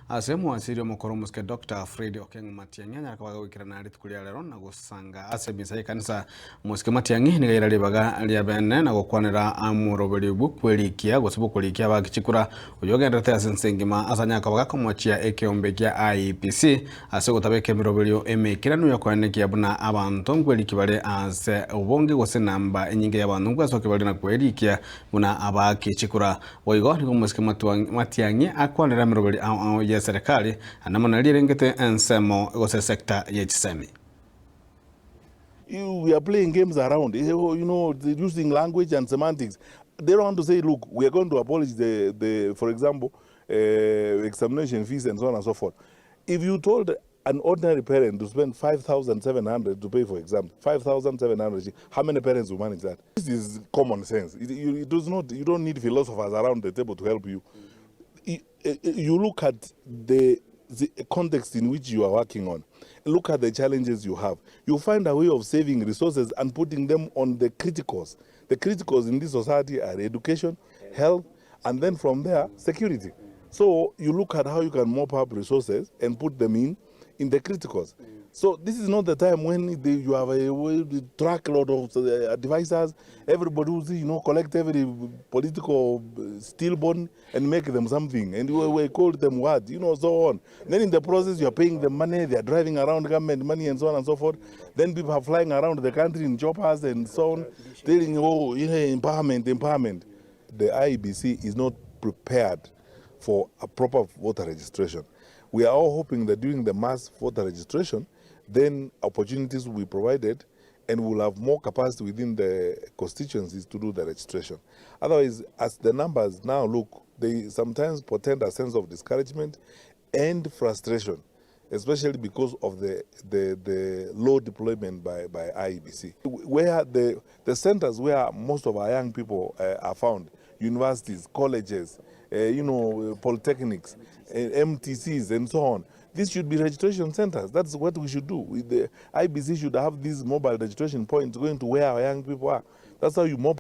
asemu asiri omukoro muske Dr. Fred Okeng Matiang'i nyakabaga wikirana ari tukulia lero na gusanga asemisa ikanisa muske Matiang'i nigaira libaga lya bene na gukwanira amuroberi bukwelikia gusibukulikia bagichikura uyogendete asensengima asanyakabaga komwachia ekiombe kya IEBC ase gutabeka emiroberi emekirano yakwanekia buna abantu ngweliki bale ase ubonge gose namba enyinge y'abantu ngwasoke bali na kwelikia buna abakichikura boigo ni muske Matiang'i akwanira emiroberi ya serikali anamona lirengete ensemo gose sector ya chisemi. We are playing games around, using language and semantics. They don't want to say, look, we are going to abolish for example, examination fees and so on and so forth. If you told an ordinary parent to spend 5,700 to pay for exams, 5,700, how many parents will manage that? This is common sense. You don't need philosophers around the table to help you. You look at the context in which you are working on, look at the challenges you have. You find a way of saving resources and putting them on the criticals. The criticals in this society are education, health, and then from there, security. So you look at how you can mop up resources and put them in the criticals. So this is not the time when you have a truckload of advisors, everybody who collect every political stillborn and make them something, and we call them what, so on. Then in the process you are paying them money, they are driving around government money and so on and so forth. Then people are flying around the country in choppers and so on, telling empowerment. The IEBC is not prepared for a proper voter registration. We are all hoping that during the mass voter registration, then opportunities will be provided and we'll have more capacity within the constituencies to do the registration. Otherwise, as the numbers now look, they sometimes portend a sense of discouragement and frustration, especially because of the low deployment by IEBC. Where the centers where most of our young people are found, universities, colleges, polytechnics, MTCs and so on. These should be registration centers. That's what we should do. The IEBC should have these mobile registration points going to where our young people are. That's how you mobile.